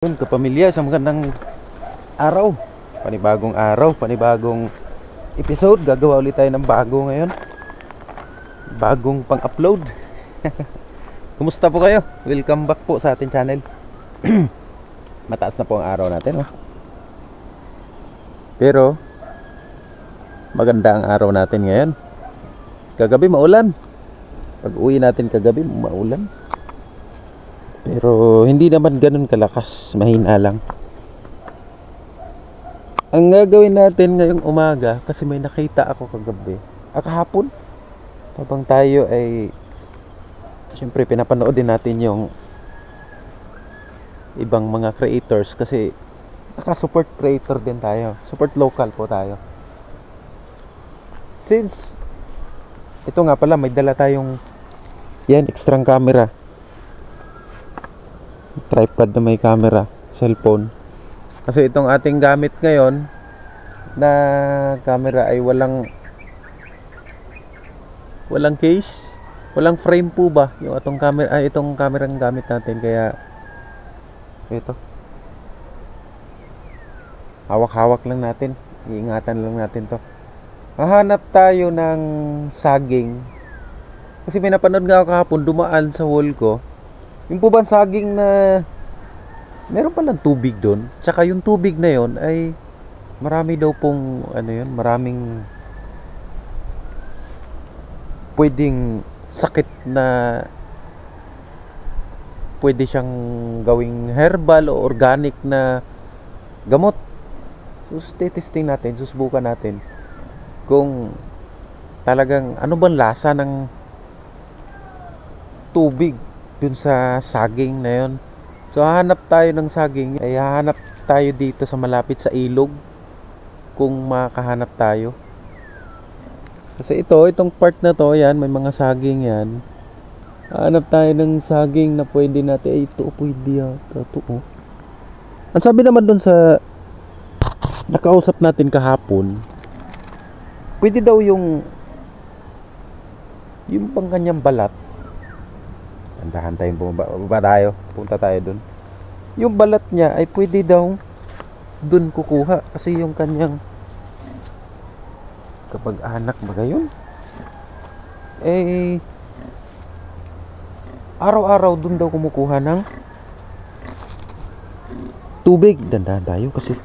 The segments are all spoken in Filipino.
Yun, kapamilya, sa magandang araw, panibagong episode. Gagawa ulit tayo ng bago ngayon, bagong pang-upload. Kumusta po kayo? Welcome back po sa ating channel. Mataas na po ang araw natin, oh. Pero maganda ang araw natin ngayon. Kagabi maulan. Pag uwi natin kagabi maulan, pero hindi naman ganun kalakas, mahina lang. Ang gagawin natin ngayong umaga, kasi may nakita ako kagabi, kahapon, habang tayo ay siyempre pinapanood din natin yung ibang mga creators, kasi naka-support creator din tayo, support local po tayo. Since ito nga pala, may dala tayong extrang camera, tripod na may camera, cellphone. Kasi itong ating gamit ngayon na camera ay walang case, walang frame po ba yung itong camera, itong camera ng gamit natin. Kaya ito, hawak-hawak lang natin, iingatan lang natin to. Hahanap tayo ng saging, kasi may napanood nga ako kahapon, dumaan sa wall ko yung po bang saging na meron palang tubig doon. Tsaka yung tubig na yon ay marami daw pong maraming pwedeng sakit na pwede siyang gawing herbal o organic na gamot. Testing natin, susubukan natin kung talagang ano bang lasa ng tubig dun sa saging na yon. So hahanap tayo ng saging, ay hahanap tayo dito sa malapit sa ilog, kung makahanap tayo. Kasi itong part na to, yan, may mga saging yan. Hahanap tayo ng saging na pwede natin. Ito pwede yata to, oh. Ang sabi naman dun sa nakausap natin kahapon, pwede daw yung pang kanyang balat. Andahan tayong bumaba tayo, punta tayo dun. Yung balat niya ay pwede daw dun kukuha, kasi yung kanyang kapag anak ba gayon, araw-araw dun daw kumukuha ng tubig. Dandahan tayo kasi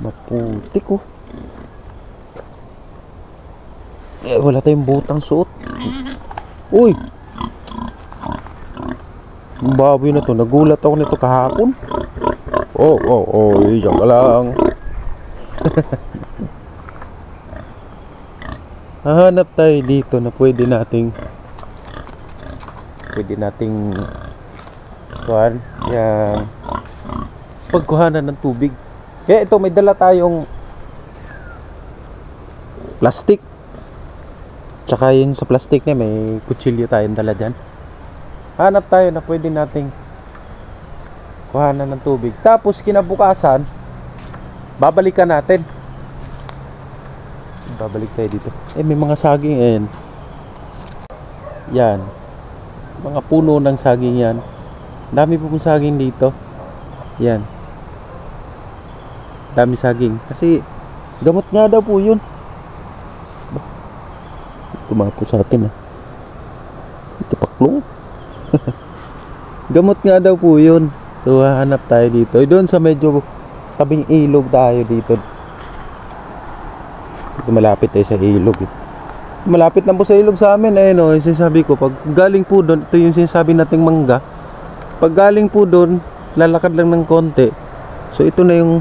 maputik, oh. Wala tayong butang suot. Uy, yung baboy na to, nagulat ako nito kahapon. Diyan ka lang. Hahanap tayo dito na pwede nating kuhan, yan, pagkuhanan ng tubig. Kaya ito, may dala tayong plastic, tsaka yun sa plastic niya may kutsilyo tayong dala dyan. Hanap tayo na pwede nating kuhanan ng tubig. Tapos kinabukasan, babalikan natin. Babalik tayo dito. May mga saging yan. Yan. Mga puno ng saging yan. Dami po pong saging dito. Yan. Dami saging. Kasi gamot nga daw po yun. Tumapo sa atin, ito paklong. Gamot nga daw po yun. So hahanap tayo dito. Doon sa medyo tabing ilog tayo dito. Malapit tayo sa ilog, malapit lang po sa ilog sa amin. Yung sinasabi ko, pag galing po doon, ito yung sinasabi nating mangga, pag galing po doon, lalakad lang ng konti. So ito na yung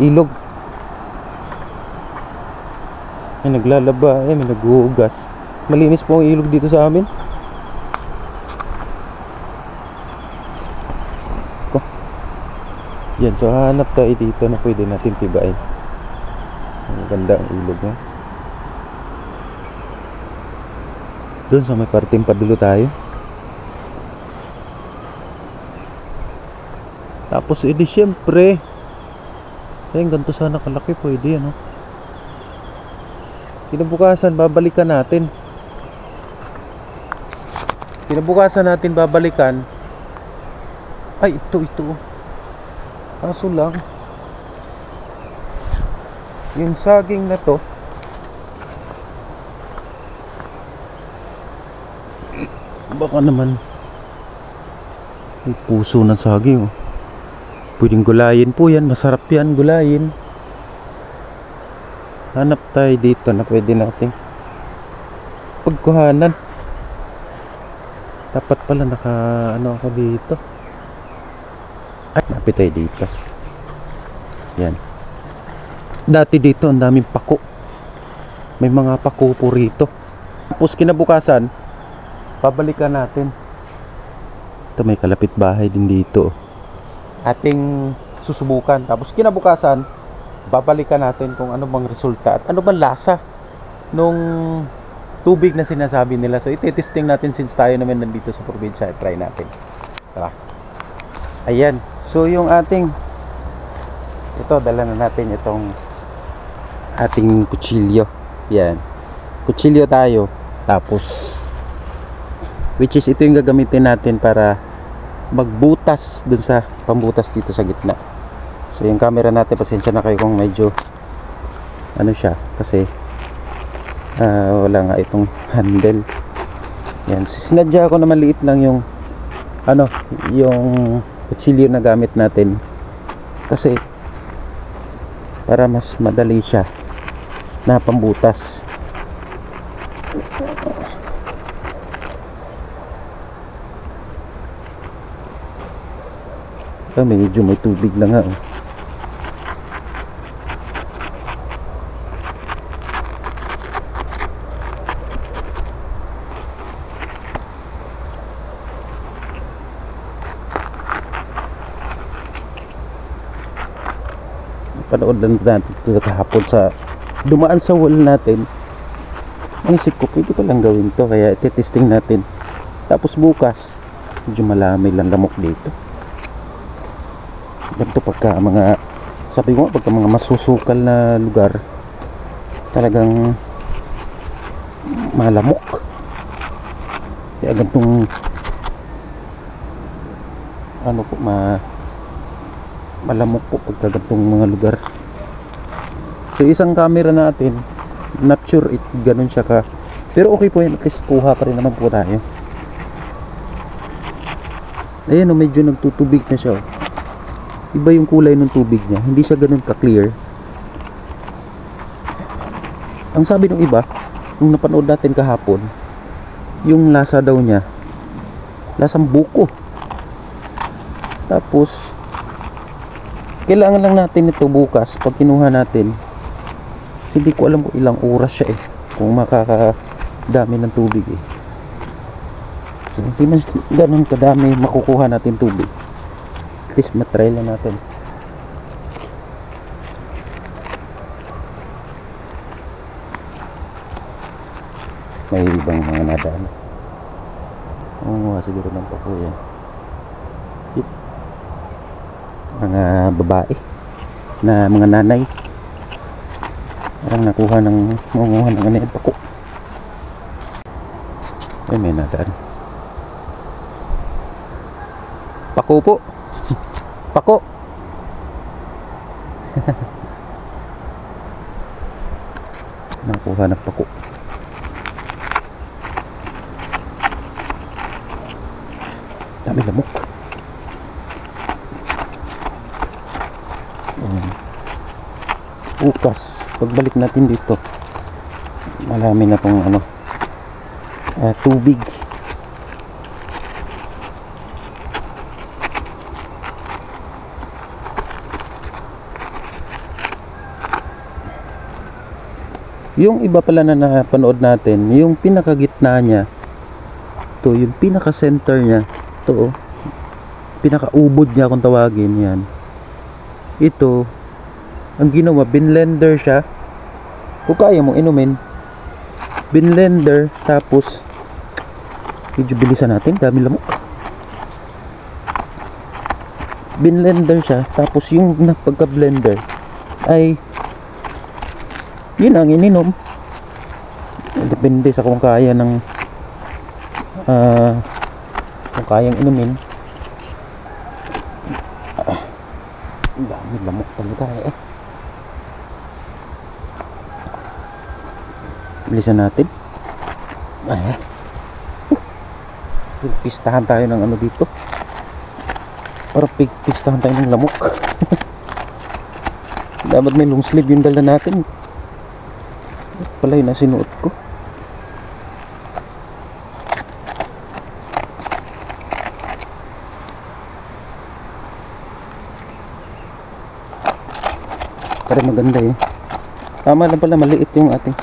ilog. May naglalaba, may naghuhugas. Malinis po ang ilog dito sa amin. Yan, so hanap tayo dito na pwede natin tibain. Ang ganda ang ilog niya. Doon sa may parting padulo tayo. Tapos syempre, sayang ganito sana kalaki, pwede ano. Kinabukasan babalikan natin. Ay, ito. Kaso lang, yung saging na to, baka naman may puso ng saging, oh. Pwedeng gulayin po yan, masarap yan gulayin. Hanap tayo dito na pwede nating pagkuhanan. Dapat pala naka ano ako dito. Ay, napit tayo dito. Yan. Dati dito ang daming pako. May mga pako po rito. Tapos kinabukasan, pabalikan natin. Ito, may kalapit bahay din dito. Ating susubukan. Tapos kinabukasan, babalikan natin kung ano bang resulta at ano bang lasa nung tubig na sinasabi nila. So iti-testing natin since tayo naman nandito sa probinsya. Try natin. Tara. Ayan. So yung ating ito, dala na natin itong ating kutsilyo. Yan. Kutsilyo tayo. Tapos which is ito yung gagamitin natin para magbutas dun sa pambutas dito sa gitna. So yung camera natin, pasensya na kayo kung medyo ano siya kasi wala nga itong handle. Yan, sinadya ko na maliit lang yung ano, yung kutsilyo na gamit natin kasi para mas madali siya na pambutas. Medyo may tubig na nga, oh. Panood lang natin ito kahapon sa dumaan sa wall natin. Ang isip ko, pwede pa lang gawin to, kaya iti-testing natin. Tapos bukas, medyo malami lang lamok dito. Ganito pagka mga, sabi ko nga, pagka mga masusukal na lugar, talagang malamok. Kaya ganitong ano po, malamok po pagka ganitong mga lugar. So isang camera natin, not sure it ganun siya ka, pero okay po yan, at least kuha pa rin naman po tayo. Ayan, medyo nagtutubig na siya, oh. Iba yung kulay ng tubig niya, hindi siya ganun ka-clear. Ang sabi ng iba, nung napanood natin kahapon, yung lasa daw niya, lasang buko. Tapos kailangan lang natin ito bukas pag kinuha natin. Hindi ko alam kung ilang oras siya, kung makakadami ng tubig, So, hindi man ganun kadami makukuha natin tubig. At least matry lang natin. May ibang mga nadaan. Siguro lang pa po yan. Mga babae na mga nanay parang nakuha ng manguha ng ano yung pako. Ay, may nadaan. Pako po. Pako. Nakuha ng pako. Dami lamok. Bukas pagbalik natin dito, marami na pong ano, tubig. Yung iba pala na napanood natin, yung pinakagitna niya, to yung pinaka center niya, to pinaka-ubod niya kung tawagin yan. Ito, ang ginawa, binlender siya. Kung kaya mong inumin, binlender, tapos medyo bilisan natin, dami lamok. Binlender siya, tapos yung napagka-blender ay yun ang ininom. Depende sa kung kaya ng kung kayang inumin. Ang dami lamok talaga eh. Bilisan natin. Ay. Pistahan tayo ng ano dito. Parang pistahan tayo ng lamok. Dapat may long sleeve yung dala natin. Pala yun na sinuot ko. Parang maganda eh. Tama lang pala, maliit yung ating.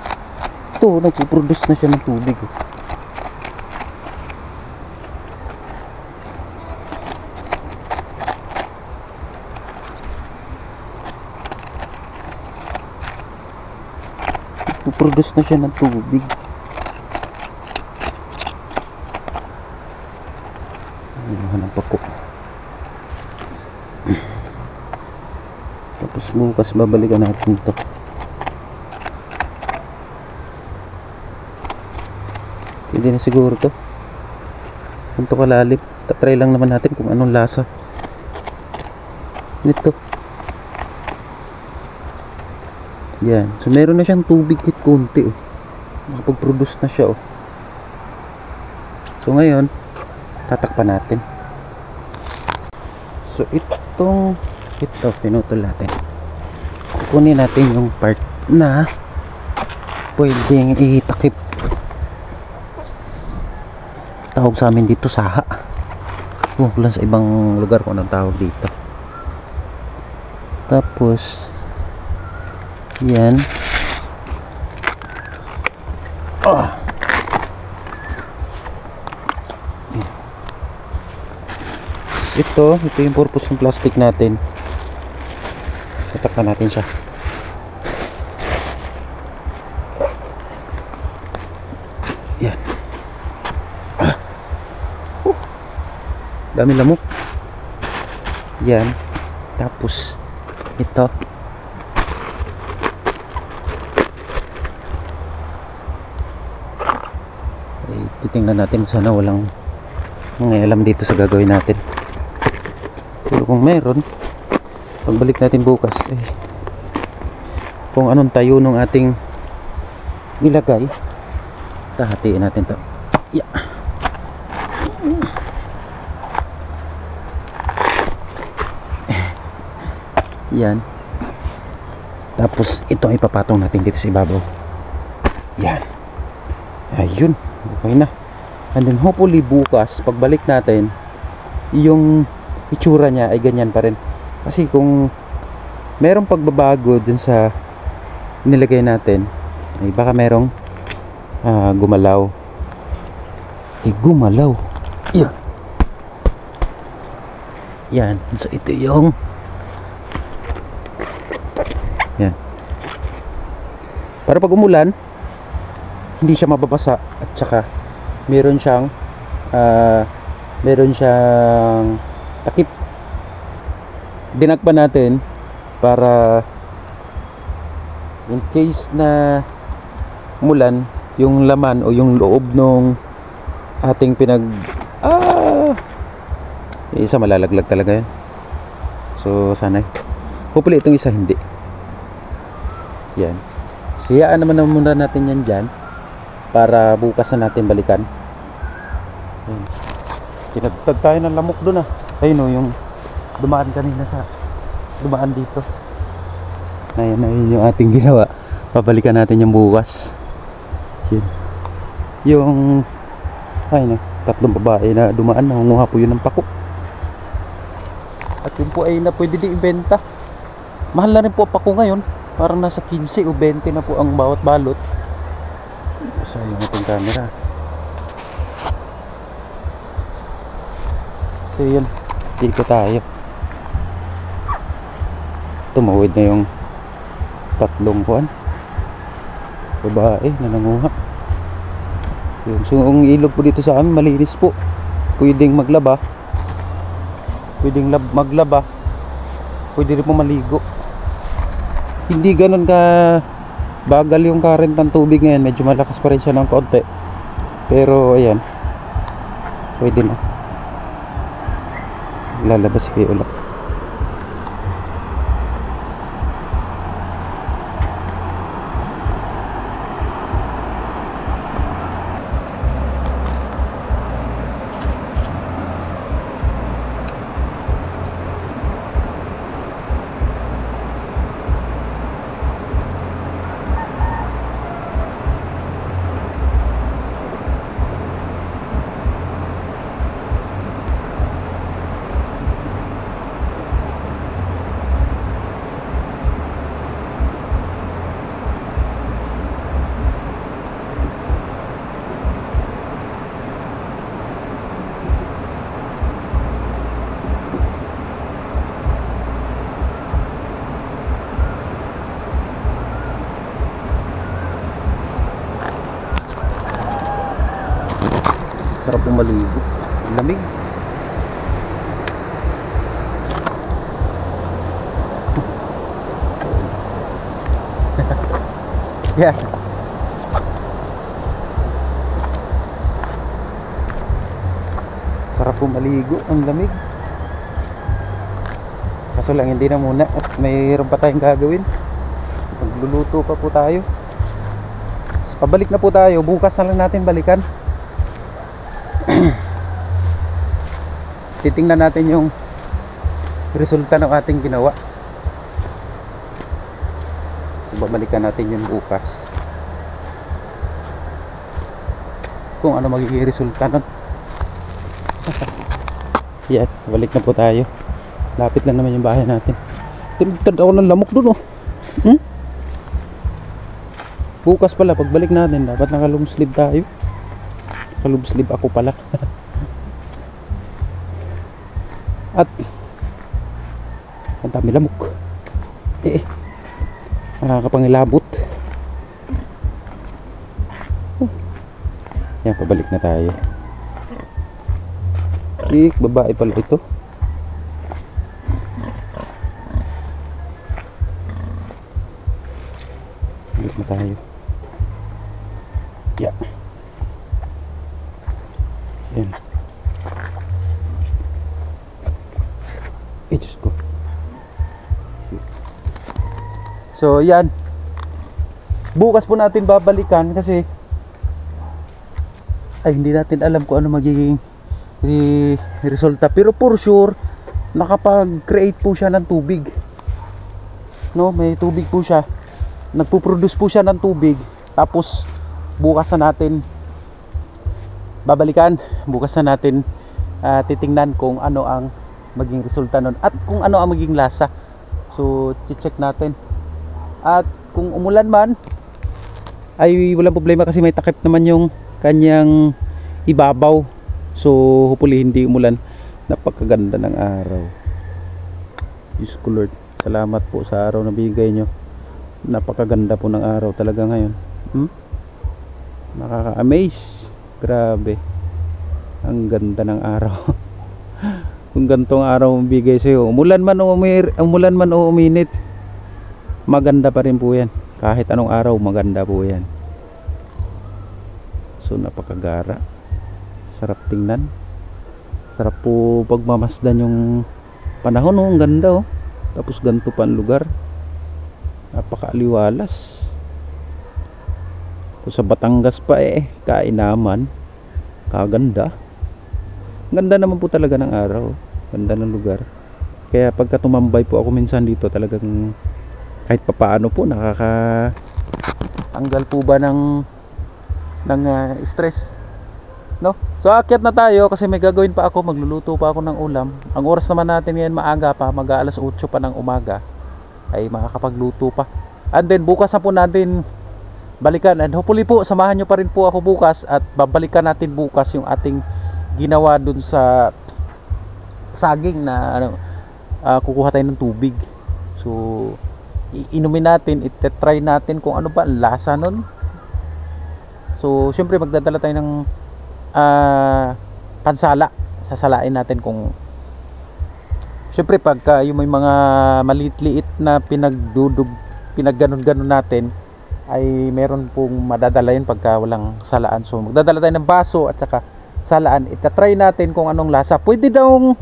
Ito, nagpuproduce na siya ng tubig eh. Nagpuproduce na siya ng tubig. Hanap ako. Tapos bukas babalikan natin ito. Pwede na siguro to. Punto kalalim. Tatry lang naman natin kung anong lasa nito. Yan. So meron na siyang tubig kahit konti oh. Nakapag-produce na siya oh. So ngayon tatakpan natin. So ito pinutol natin. Kunin natin yung part na pwedeng itakip. Tawag sa amin dito saha. Huwag lang sa ibang lugar kung anong tawag dito. Tapos yan. Ito yung purpose ng plastic natin. Tatakpan natin siya. Yan. Dami lamok. Yan. Tapos ito. Titingnan natin sana walang mangialam dito sa gagawin natin. Pero kung meron, pagbalik natin bukas kung anong tayo nung ating nilagay, hahatiin natin to. Yeah. Yan. Tapos ito ipapatong natin dito sa ibabaw. Yan. Ayun. Okay na. And then hopefully bukas pagbalik natin yung itsura niya ay ganyan pa rin. Kasi kung merong pagbabago dun sa nilagay natin ay baka merong gumalaw. Gumalaw. Yan. Yan. So ito yung yan. Para pag umulan hindi siya mababasa at saka meron siyang takip. Dinakpan natin para in case na umulan yung laman o yung loob nung ating isa malalaglag talaga yan. So sana hopefully itong isa hindi. Yan. Siyaan naman muna natin yan dyan para bukas na natin balikan. Yan. Tinatag tayo ng lamok dun ah. Ayun o yung dumaan kanina dumaan dito. Ayun yung ating ginawa. Pabalikan natin yung bukas. Yan. Yung ayun tatlong babae na dumaan, nangunguha po yun ng pako. At yun po ay na pwede din ibenta. Mahal na rin po pako ngayon. Parang nasa 15 o 20 na po ang bawat balot. So yung ating camera. So yun, dito tayo. Tumawid na yung tatlong kuan babae na nanguha. Yun. So ang ilog po dito sa amin malinis po. Pwedeng maglaba. Pwedeng maglaba. Pwede rin po maligo. Hindi ganun ka bagal yung current ng tubig ngayon. Medyo malakas pa rin siya ng konti. Pero ayan, pwede na. Lalabas kayo ulit. Sarap pong maligo. Lamig. Yeah. Sarap pong maligo. Ang lamig. Kaso lang hindi na muna at mayroon pa tayong gagawin. Magluluto pa po tayo. Pabalik na po tayo. Bukas na lang natin balikan. Titingnan natin yung resulta ng ating ginawa. So, babalikan natin yung bukas kung ano magiging resulta nun. Yan, balik na po tayo. Lapit lang naman yung bahay natin. Tinagtad ako ng lamok dun, oh. Bukas pala pagbalik natin dapat naka-long-sleeve tayo. Naka-long-sleeve ako pala. At ang dami lamok. Nakakapangilabot. Yan, pabalik na tayo. Babae pala ito. Balik na tayo. Yeah. Yan. Diyos ko. So yan. Bukas po natin babalikan kasi ay hindi natin alam kung ano magiging resulta, pero for sure nakapag-create po siya ng tubig. No, may tubig po siya. Nagpo-produce po siya ng tubig. Tapos bukas na natin babalikan. Bukas na natin titingnan kung ano ang maging resulta nun at kung ano ang maging lasa. So check natin. At kung umulan man ay walang problema kasi may takip naman yung kanyang ibabaw. So hopefully hindi umulan. Napakaganda ng araw. Diyos ko Lord, salamat po sa araw na bigay nyo. Napakaganda po ng araw talaga ngayon. Nakaka-amaze. Grabe. Ang ganda ng araw. Kung gantong araw bigay sa'yo, umulan man o uminit, maganda pa rin po yan. Kahit anong araw maganda po yan. So napakagara. Sarap tingnan. Sarap po pagmamasdan yung panahon, oh. Ang ganda, oh. Tapos ganito pa ang lugar. Napakaaliwalas. Kung sa Batangas pa kainaman. Kaganda. Ganda naman po talaga ng araw. Ganda ng lugar. Kaya pagka tumambay po ako minsan dito, talagang kahit papaano po nakakatanggal po ba ng stress, no? So aakyat na tayo kasi may gagawin pa ako. Magluluto pa ako ng ulam. Ang oras naman natin ngayon maaga pa, mag-aalas 8 pa ng umaga, ay makakapagluto pa. And then bukas na po natin balikan, and hopefully po samahan nyo pa rin po ako bukas at babalikan natin bukas yung ating ginawa dun sa saging na kukuha tayo ng tubig. So iinumin natin, itetry natin kung ano ba ang lasa nun. So syempre magdadala tayo ng pansala. Sasalain natin kung syempre pagka yung may mga maliit-liit na pinagganon-ganon natin, ay meron pong madadala yun pagka walang salaan. So magdadala tayo ng baso at saka salaan. Itatry natin kung anong lasa. Pwede daw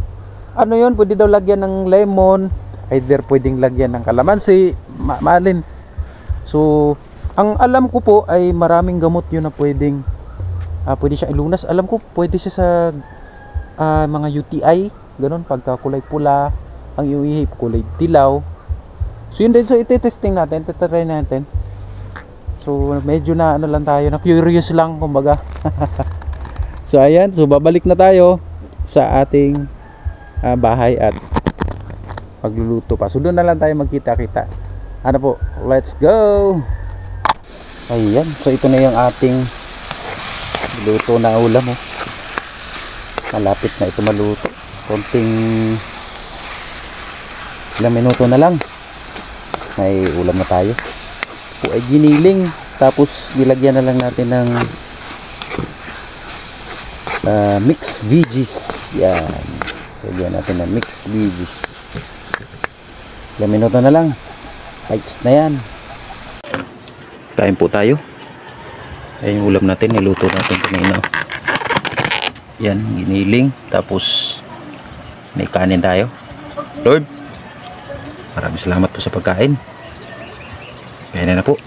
pwede daw lagyan ng lemon, either pwedeng lagyan ng kalamansi, maalin. So ang alam ko po ay maraming gamot yun na pwedeng pwede siya ilunas. Alam ko pwede siya sa mga UTI, ganun, pagka kulay pula ang iuwi, kulay dilaw. So yun din, so ite-testing natin, ite-try natin. So medyo na lang tayo, na curious lang kumbaga. So ayan, so babalik na tayo sa ating bahay at pagluluto pa. So doon na lang tayo magkita-kita. Ano po, let's go. Ayan, so ito na yung ating luto na ulam, oh. Malapit na ito maluto. Konting ilang minuto na lang, may ulam na tayo. Po ay giniling, tapos nilagyan na lang natin ng mixed veggies. Yan. Lagyan natin ng mixed veggies. Ilang minuto na lang. Lights na yan. Kain po tayo. Ayan yung ulam natin. Niluto natin kanina. Yan. Giniling. Tapos may kanin tayo. Lord, maraming salamat po sa pagkain. Kaya na po.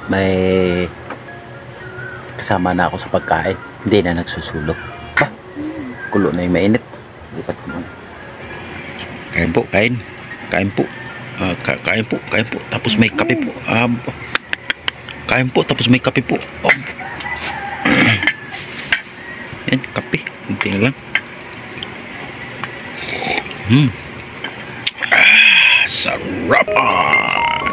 May kasama na ako sa pagkain. Hindi na nagsusulo. Bah, kulo na yung mainit. Lipat ko muna. Kain po, kain. Kain po. Kain po, kain po. Tapos may kape po. Kain po, tapos may kape po. Yan, kape. Hindi na lang. Sarapan!